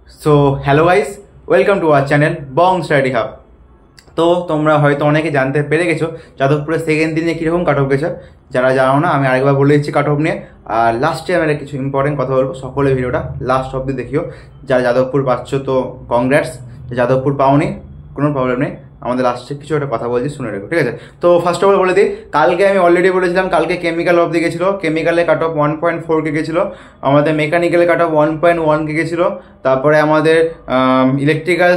So hello guys, welcome to our channel Bong Study Hub. তো তোমরা হয়তো অনেকে জানতে পেরে গেছো যাদবপুরের সেকেন্ড দিনে কীরকম কাট অফ গেছে। যারা জানো না আমি আরেকবার বলে দিচ্ছি কাট অফ নিয়ে। আর লাস্টে আমি কিছু ইম্পর্টেন্ট কথা বলবো, সকলে ভিডিওটা লাস্ট অবধি দেখিও। যারা যাদবপুর পাচ্ছ তো কংগ্রাটস, যাদবপুর পাওনি কোনো প্রবলেম নেই, আমাদের লাস্টে কিছু একটা কথা বলছি শুনে রেখো, ঠিক আছে? তো ফার্স্ট অফ অল বলে দিই, কালকে আমি অলরেডি বলেছিলাম কালকে কেমিক্যাল অবধি গেছিলো, কেমিক্যালে কাট অফ 1.4 কে গেছিলো, আমাদের মেকানিক্যালে কাট অফ 1.1 কে গেছিলো, তারপরে আমাদের ইলেকট্রিক্যাল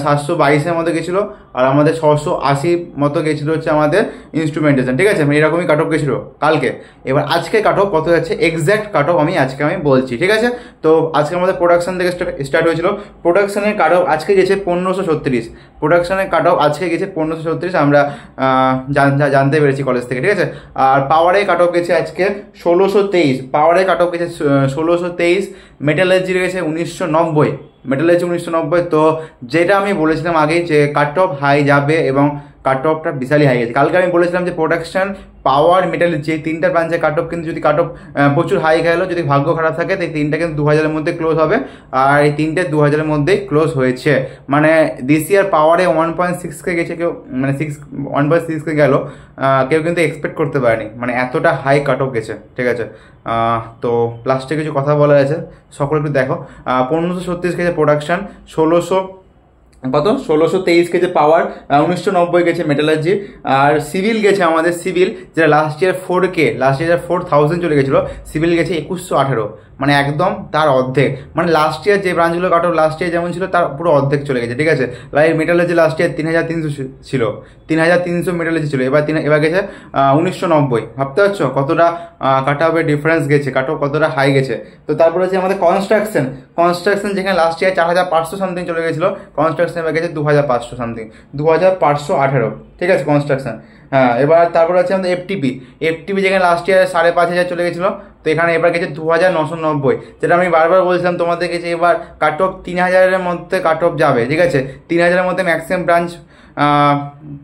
722-এর মতো গেছিলো, আর আমাদের 680 মতো গেছিলো হচ্ছে আমাদের ইনস্ট্রুমেন্টেশন, ঠিক আছে? এরকমই কাট অফ গেছিলো কালকে। এবার আজকে কাট অফ কত যাচ্ছে এক্স্যাক্ট কাট অফ আমি বলছি, ঠিক আছে? তো আজকে আমাদের প্রোডাকশন থেকে স্টার্ট হয়েছিল। প্রোডাকশনের কাট অফ আজকে গেছে 1536, প্রোডাকশনের কাট অফ আজকে গেছে 1536, আমরা জানতে পেরেছি কলেজ থেকে, ঠিক আছে? আর পাওয়ারে কাট অফ গেছে আজকে 1623, পাওয়ারে কাট অফ গেছে 1623, মেটালার্জির গেছে 1990, মেটালার্জি 1990। তো যেটা আমি বলেছিলাম আগেই যে কাট অফ হাই যাবে এবং কাট অফটা বিশালই হাই গেছে। কালকে আমি বলেছিলাম যে প্রোডাকশন, পাওয়ার, মেটালার্জি এই তিনটা ব্রাঞ্চে কাট অফ কিন্তু যদি কাট অফ প্রচুর হাই গেলো, যদি ভাগ্য খারাপ থাকে তো এই তিনটা কিন্তু 2000-এর মধ্যে ক্লোজ হবে, আর এই তিনটে 2000-এর মধ্যেই ক্লোজ হয়েছে। মানে দিস ইয়ার পাওয়ারে 1.6 কে গেছে কেউ, মানে 1.6 কে গেল, কেউ কিন্তু এক্সপেক্ট করতে পারেনি, মানে এতটা হাই কাট অফ গেছে, ঠিক আছে? তো লাস্টে কিছু কথা বলার আছে, সকলে একটু দেখো। 1536 গেছে প্রোডাকশন, 1623 গেছে পাওয়ার, 1990 গেছে মেটালার্জি, আর সিভিল গেছে আমাদের সিভিল, যেটা লাস্ট ইয়ার 4000 চলে গেছিলো, সিভিল গেছে 2118, মানে একদম তার অর্ধেক। মানে লাস্ট ইয়ার যে ব্রাঞ্চগুলো কাট অফ লাস্ট ইয়ার যেমন ছিল তার পুরো অর্ধেক চলে গেছে, ঠিক আছে? লাইক মেটালার্জি লাস্ট ইয়ার 3300 ছিল, 3300 মেটালার্জি ছিল, এবার গেছে 1990। ভাবতে পারছো কতটা কাট অফের ডিফারেন্স গেছে, কাট অফ কতটা হাই গেছে। তো তারপরে হচ্ছে আমাদের কনস্ট্রাকশন যেখানে লাস্ট ইয়ার 4500 সামথিং চলে গেছিলো, কনস্ট্রাকশন এবার গেছে 2500 সামথিং, 2518, ঠিক আছে কনস্ট্রাকশন। হ্যাঁ, এবার তারপরে আছে আমাদের এফটিপি যেখানে লাস্ট ইয়ার 5500 চলে গেছিলো, তো এখানে এবার গেছে 2990, যেটা আমি বারবার বলছিলাম তোমাদের কাছে, এবার কাট অফ 3000-এর মধ্যে কাট অফ যাবে, ঠিক আছে? 3000-এর মধ্যে ম্যাক্সিমাম ব্রাঞ্চ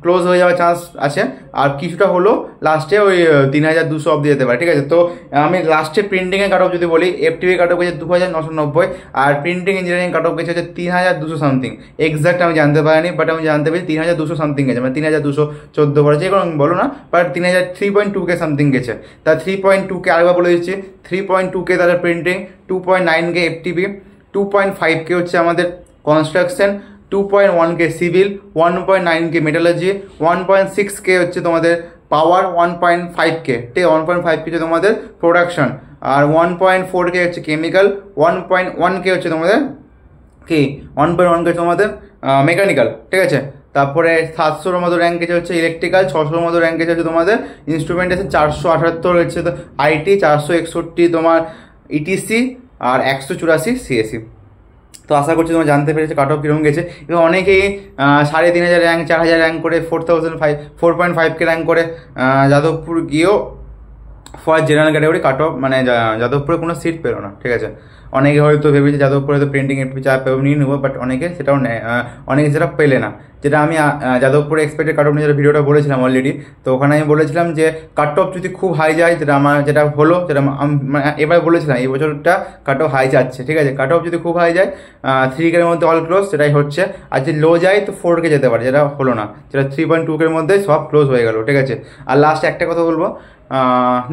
ক্লোজ হয়ে যাওয়ার চান্স আছে, আর কিছুটা হলো লাস্টে ওই 3200 অব্দি যেতে পারে, ঠিক আছে? তো আমি লাস্টে প্রিন্টিংয়ের কাট অফ যদি বলি, এফটিপি কাট অফ গেছে 2990, আর প্রিন্টিং ইঞ্জিনিয়ারিং কাট অফ গেছে হচ্ছে 3200 সামথিং। এক্স্যাক্ট আমি জানতে পারিনি, বাট আমি জানতে পেরেছি 3200 সামথিং গেছে, মানে 3214 করে, যে কোনো বলো না, বাট 3.2K সামথিং গেছে। তা 3.2K আরেকবার বলে দিচ্ছি, 3.2K তাহলে প্রিন্টিং, 2.9K এফটিপি, 2.5K হচ্ছে আমাদের construction, 2.1K civil, 1.9K metallurgy, 1.6K হচ্ছে তোমাদের পাওয়ার, 1.5K, ঠিক 1.5K হচ্ছে তোমাদের প্রোডাকশন, আর 1.4K হচ্ছে কেমিক্যাল, 1.1K হচ্ছে তোমাদের কি 1.1K তোমাদের মেকানিক্যাল, ঠিক আছে? তারপরে 700-এর মতো র্যাঙ্ক গেছে হচ্ছে ইলেকট্রিক্যাল, 600-এর মতো র্যাঙ্ক গেছে হচ্ছে তোমাদের ইনস্ট্রুমেন্টেশন, 478 হচ্ছে আইটি, 461 তোমার ইটিসি, আর 184 সিএসি। তো আশা করছি তোমরা জানতে পেরেছো কাট অফ কীরকম গেছে। এবং অনেকেই 3500 র্যাঙ্ক, 4000 র্যাঙ্ক করে, 4.5K র্যাঙ্ক করে যাদবপুর গিয়েও for general category cut of, মানে যাদবপুরে কোনো সিট পেলো না, ঠিক আছে? অনেকে হয়তো ভেবেছে যাদবপুরে তো প্রিন্টিং একটু চাপ নিয়ে নেবো, বাট অনেকে সেটাও নেয়, অনেকে সেটা পেলে না। যেটা আমি যাদবপুরে এক্সপেক্টেড কাট অফ নিয়ে ভিডিওটা বলেছিলাম অলরেডি, তো ওখানে আমি বলেছিলাম যে কাট অফ যদি খুব হাই যায়, যেটা হলো, যেটা এবার বলেছিলাম এই বছরটা কাট অফ হাই যাচ্ছে, ঠিক আছে? কাট অফ যদি খুব হাই যায় 3K-এর মধ্যে অল ক্লোজ, সেটাই হচ্ছে। আর যদি লো যায় তো 4K যেতে পারে, যেটা হলো না, যেটা 3.2K-এর মধ্যে সব ক্লোজ হয়ে গেল, ঠিক আছে? আর লাস্ট একটা কথা বলবো,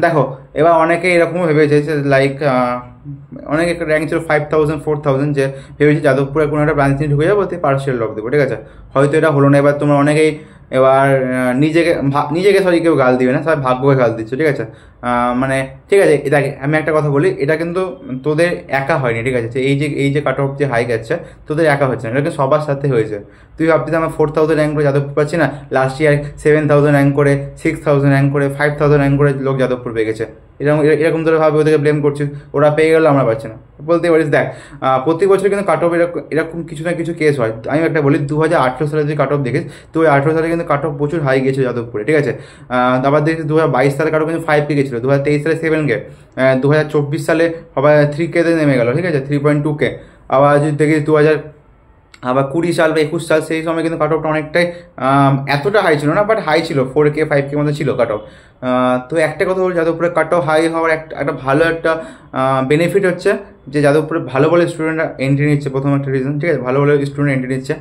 দেখো এবার অনেকে এরকমও ভেবেছে যে লাইক অনেকে র্যাঙ্ক ছিল 5000, 4000, যে ভেবেছে যাদবপুরে কোনো একটা ব্রাঞ্চ নিয়ে ঢুকে যাবো, তো পার্সিয়াল ড্রপ দেবো, ঠিক আছে? হয়তো এটা হলো না। এবার তোমরা অনেকেই এবার নিজেকে সরি কেউ গাল দিবে না, সবাই ভাগ্যকে গাল দিচ্ছে, ঠিক আছে? মানে ঠিক আছে, এটা আমি একটা কথা বলি, এটা কিন্তু তোদের একা হয়নি, ঠিক আছে? এই যে কাট অফ যে হাই গেছে তোদের একা হচ্ছে না, এটা কিন্তু সবার সাথে হয়েছে। তুই ভাবছিস আমার 4000 র্যাঙ্ক করে যাদবপুর পাচ্ছি না, লাস্ট ইয়ার 7000 র্যাঙ্ক করে, 6000 র্যাঙ্ক করে, 5000 র্যাঙ্ক করে লোক যাদবপুর পেয়ে গেছে। এরকম ধরে ভাবে ওদেরকে ব্লেম করছিস, ওরা পেয়ে গেলো আমরা পাচ্ছি না, বলতে পারিস। দেখ প্রতি বছর কিন্তু কাট অফ এরকম কিছু না কিছু কেস হয়। আমি একটা বলি, 2018 সালে যদি কাট অফ দেখিস, তো ওই 18 সালে কিন্তু কাট অফ প্রচুর হাই গেছে যাদবপুরে, ঠিক আছে? আবার দেখিস 2022 সালে কাট অফ কিন্তু 5K গেছিলো, 2023 সালে 7K, 2024 সালে আবার 3K-তে নেমে গেল, ঠিক আছে? 3.2K। আবার যদি দেখিস আবার 20 সাল বা 21 সাল, সেই সময় কিন্তু কাট অফটা অনেকটাই এতটা হাই ছিল না, বাট হাই ছিল, 4K 5K মধ্যে ছিল কাট অফ। তো একটা কথা বলি, যাদবপুরে কাট অফ হাই হওয়ার একটা ভালো একটা বেনিফিট হচ্ছে যে যাদবপুরে ভালো ভালো স্টুডেন্টরা এন্ট্রি নিচ্ছে, প্রথম একটা রিজন, ঠিক আছে, ভালো ভালো স্টুডেন্ট এন্ট্রি নিচ্ছে।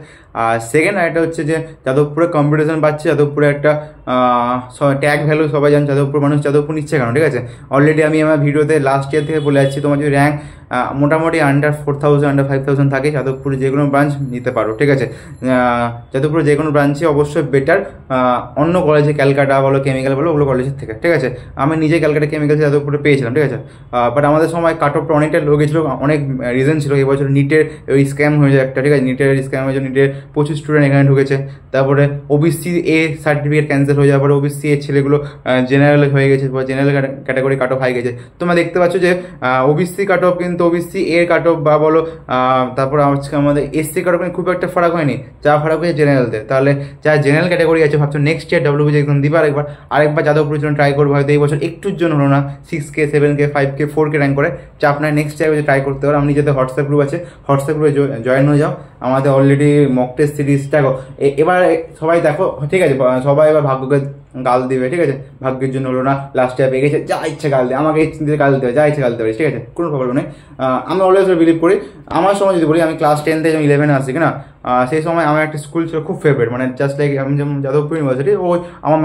আর সেকেন্ড আরেকটা হচ্ছে যে যাদবপুরে কম্পিটিশন বাড়ছে, যাদবপুরে একটা ট্যাগ ভ্যালু সবাই জানে, যাদবপুর মানুষ যাদবপুর নিচ্ছে কেন, ঠিক আছে। অলরেডি আমি আমার ভিডিওতে লাস্ট ইয়ার থেকে বলে যাচ্ছি, তোমার যদি র্যাঙ্ক মোটামুটি আন্ডার 4000 আন্ডার 5000 থাকে, যাদবপুরে যে কোনো ব্রাঞ্চ নিতে পারো, ঠিক আছে। যাদবপুরে যে কোনো ব্রাঞ্চে অবশ্যই বেটার অন্য কলেজে, ক্যালকাটা বলো, কেমিক্যাল বলো, ওগুলো কলেজের থেকে, ঠিক আছে। আমি নিজে ক্যালকাটা কেমিক্যাল যাদবপুরে পেয়েছিলাম, ঠিক আছে। বাট আমাদের সময় কাট অফটা অনেকটা লো গেছিলো, অনেক রিজন ছিল। এবছর নিটের ওই স্ক্যাম হয়ে যায় একটা, ঠিক আছে, নিটের স্ক্যাম হয়ে যায়, নিটের প্রচুর স্টুডেন্ট এখানে ঢুকেছে। তারপরে ওবিসি এ সার্টিফিকেট ক্যান্সেল হয়ে যাওয়ার পরে ওবিসি এ ছেলেগুলো জেনারেল হয়ে গেছে, বা general category cut off high গেছে। তোমরা দেখতে পাচ্ছ যে ওবিসি কাট অফ কিন্তু ওবিসি এর কাট অফ বা বলো, তারপর আজকে আমাদের এসসি কাট অফ খুব একটা ফারাক হয়নি, যা ফারাক হয়েছে জেনারেলদের। তাহলে যারা জেনারেল ক্যাটাগরি আছে ভাবছো নেক্সট ইয়ার ডাব্লিউবিসি এক্সাম দিবে আরেকবার যাদবপুরের জন্য ট্রাই করবো, হয়তো এই বছর একটুর জন্য হলো না, 6K 7K 5K 4K rank করে, চাপ নাই, নেক্সট ইয়ার ট্রাই করতে পারো। আমি নিজেদের হোয়াটসঅ্যাপ গ্রুপ আছে, হোয়াটসঅ্যাপ গ্রুপে জয়েন হয়ে যাও। আমাদের অলরেডি মক টেস্ট সিরিজ দেখো, এবার সবাই দেখো, ঠিক আছে, সবাই এবার ভাগ্যকে গাল দিবে, ঠিক আছে, ভাগ্যের জন্য হলো না, লাস্ট ইয়ার পেয়ে গেছে, যা ইচ্ছে গাল দেয়, আমাকে গাল দেবে, যা ইচ্ছে গাল দেবে, ঠিক আছে, কোনো প্রবলেম নেই। আমি অলওয়েজ বিলিভ করি। আমার সময় যদি বলি, আমি ক্লাস 10 থেকে 11 আসি কিনা, সেই সময় আমার একটা স্কুল ছিল খুব ফেভারিট, মানে জাস্ট লাইক আমি যেমন যাদবপুর ইউনিভার্সিটি, ওই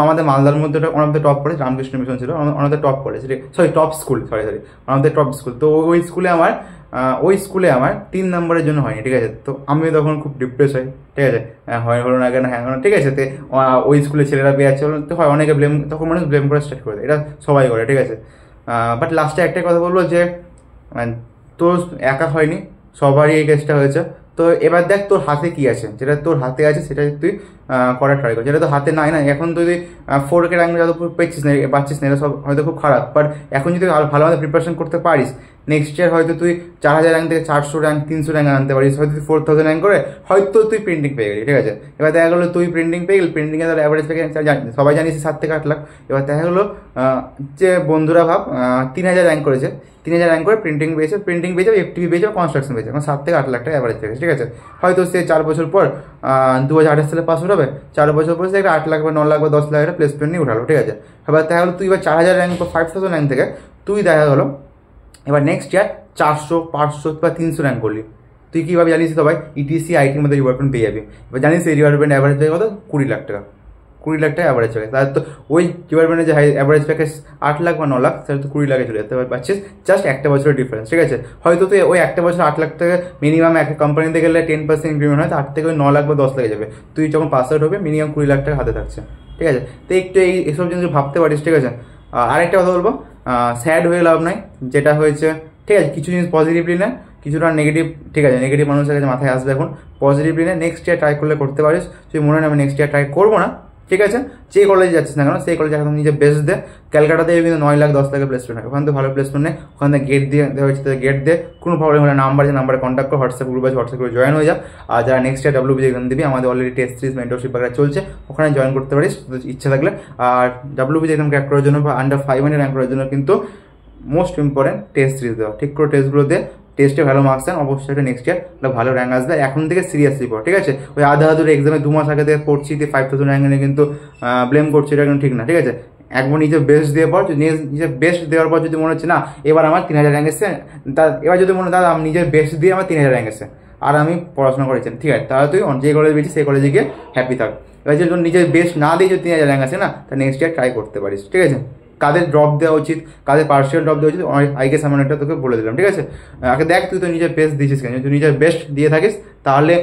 আমাদের মালদার মধ্যে one of the top college, Ramakrishna Mission ছিল one of the top college, sorry top school, sorry one of the top school. তো ওই স্কুলে আমার 3 নম্বরের জন্য হয়নি, ঠিক আছে। তো আমি তখন খুব ডিপ্রেস হই, ঠিক আছে, হলো না কেন, হ্যাঁ ঠিক আছে। তো ওই স্কুলের ছেলেরা পেয়ে যাচ্ছে, তো হয় অনেকে ব্লেম, তখন মানুষ ব্লেম করা স্টার্ট করে দেয়, এটা সবাই করে, ঠিক আছে। বাট লাস্টে একটাই কথা বলবো যে তোর একা হয়নি, সবারই এই কেসটা হয়েছে। তো এবার দেখ তোর হাতে কি আছে, যেটা তোর হাতে আছে সেটা তুই করার ট্রাই কর, যেটা তো হাতে নাই না। এখন তুই 4K র্যাঙ্ক যত পাচ্ছিস না, এটা সব হয়তো খুব খারাপ, বাট এখন যদি ভালোভাবে প্রিপারেশন করতে পারিস, নেক্সট ইয়ার হয়তো তুই 4000 র্যাঙ্ক থেকে 400 র্যাঙ্ক 300 র্যাঙ্ক আনতে পারিস, হয়তো তুই 4000 র্যাঙ্ক করে হয়তো তুই প্রিন্টিং পেয়ে গেলি, ঠিক আছে। এবার দেখা গেলো তুই প্রিন্টিং পেয়ে গেলি, প্রিন্টিংয়ে তাহলে অ্যাভারেজ পেয়ে সবাই জানিস 7 থেকে 8 লাখ। এবার দেখা গেলো যে বন্ধুরা ভাব 3000 র্যাঙ্ক করেছে, 3000 র্যাঙ্ক করে প্রিন্টিং পেয়েছে, এফটিপি পেয়েছে, কনস্ট্রাকশন পেয়েছে, এখন 7 থেকে 8 লাখ টাকা অ্যাভারেজ পেয়েছে, ঠিক আছে। হয়তো সে 4 বছর পর 2028 সালে পাস হবে, 4 বছর পর সে একটা 8 লাখ বা 9 লাখ বা 10 লাখ একটা প্লেসমেন্ট নিয়ে উঠালো, ঠিক আছে। এবার দেখা গেলো তুই এবার 4000 র্যাঙ্ক বা 5000 র্যাঙ্ক থেকে তুই দেখা গেলো এবার নেক্সট ইয়ার 400 500 বা 300 র্যাঙ্ক করলি, তুই কীভাবে জানিস তো ভাই ইটিসি আইটির মধ্যে রিওয়ার্ডমেন্ট পেয়ে যাবি। এবার জানিস এই রিওয়ার্ডমেন্ট অ্যাভারেজ পেয়ে কত, 20 লাখ টাকা, 20 লাখ টাকা অ্যাভারেজ প্যাকেজ। তাহলে তো ওই ডিপার্টমেন্টের যে অ্যাভারেজ প্যাকেজ 8 লাখ বা 9 লাখ, তাহলে তো 20 লাখে চলে যেতে পারছিস, জাস্ট একটা বছরের ডিফারেন্স, ঠিক আছে। হয়তো তুই ওই একটা বছর 8 লাখ টাকা মিনিমাম একটা কোম্পানিতে গেলে 10% ইনক্রিমেন্ট হয়, 8 থেকে ওই 9 লাখ বা 10 লাখে যাবে। তুই যখন পাস আউট হবে মিনিমাম 20 লাখ টাকা হাতে থাকছে, ঠিক আছে। তো একটু এইসব জিনিস ভাবতে পারিস, ঠিক আছে। আরেকটা কথা বলবো, স্যাড হয়ে লাভ নাই, যেটা হয়েছে, ঠিক আছে, কিছু জিনিস পজিটিভলি না, কিছুটা নেগেটিভ, ঠিক আছে, নেগেটিভ মানুষের কাছে মাথায় আসবে, এখন পজিটিভলি না, নেক্সট ইয়ার ট্রাই করতে পারিস। তুই মনে হয় আমি নেক্সট ইয়ার ট্রাই করবো না, ঠিক আছে, যে কলেজে যাচ্ছিস না কেন সেই কলেজে এখন নিজে বেস্ট দে। ক্যালকাটাতে কিন্তু 9 লাখ 10 লাখের প্লেসমেন্ট হয়, ওখানে তো ভালো প্লেসমেন্ট নেই, ওখান থেকে গেট দিয়ে দেওয়া হয়েছে, গেট দিয়ে কোনো প্রবলেম হলে নাম্বারে কন্ট্যাক্ট করে, হোয়াটসঅ্যাপ গ্রুপ আছে, হোয়াটসঅ্যাপ গ্রুপে জয়েন হয়ে যা। আর যারা নেক্সট ইয়ার ডাব্লিউবিসি এক্সাম দিবি, আমাদের অলরেডি টেস্ট সিরিজ মেন্টরশিপ বাগেরা চলছে, ওখানে জয়েন করতে পারিস ইচ্ছা থাকলে। আর ডাব্লিউবিসি এক্সাম ক্র্যাক করার জন্য বা আন্ডার 500 র্যাঙ্ক করার জন্য কিন্তু মোস্ট ইম্পর্টেন্ট টেস্ট সিরিজ দেওয়া, ঠিক করে টেস্টগুলো দিয়ে টেস্টে ভালো মার্কস দেন, অবশ্যই একটা নেক্সট ইয়ার একটা ভালো র্যাঙ্ক আসবে। এখন থেকে সিরিয়াসলি পড়, ঠিক আছে। ওই আধা এক্সামে 2 মাস আগে থেকে পড়ছি, 5000 র্যাঙ্ক নিয়ে কিন্তু ব্লেম করছি, এটা কিন্তু ঠিক না, ঠিক আছে। একবার নিজের বেস্ট দিয়ে পর, নিজের বেস্ট দেওয়ার পর যদি মনে হচ্ছে না এবার আমার 3000 র্যাঙ্ক এসছে, এবার যদি মনে দাদা আমি নিজের বেস্ট দিয়ে আমার 3000 র্যাঙ্ক এসছে আর আমি পড়াশোনা করেছি, ঠিক আছে, তাহলে তুই যে কলেজে পেয়েছিস সেই কলেজে গিয়ে হ্যাপি থাক। এবার যদি নিজের বেস্ট না দিয়ে যদি 3000 র্যাঙ্ক আসে না, তা নেক্সট ইয়ার ট্রাই করতে পারিস, ঠিক আছে। কাদের ড্রপ দেওয়া উচিত, কাদের পার্সিয়াল ড্রপ দেওয়া উচিত, আইকে সামনে একটা তোকে বলে দিলাম, ঠিক আছে। আগে দেখ তুই তো নিজের বেস্ট দিয়েছিস কেন, তুই নিজের বেস্ট দিয়ে থাকিস তাহলে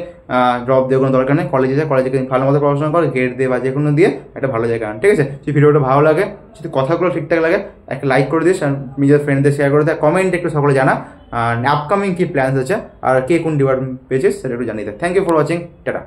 ড্রপ দেওয়ার কোনো দরকার নেই। কলেজে ভালো মতো পড়াশোনা কর, গেট দিয়ে বা যে কোনো দিয়ে একটা ভালো জায়গা আন, ঠিক আছে। যদি ভিডিওটা ভালো লাগে, যদি কথাগুলো ঠিকঠাক লাগে, একটা লাইক করে দিস, আর নিজের ফ্রেন্ডদের শেয়ার করে দেয়, কমেন্ট একটু সকলে জানা, আর আপকামিং কী প্ল্যান্স আছে আর কে কোন ডিপার্টমেন্ট পেয়েছিস সেটা একটু জানিয়ে দেয়। Thank you for watching, tata.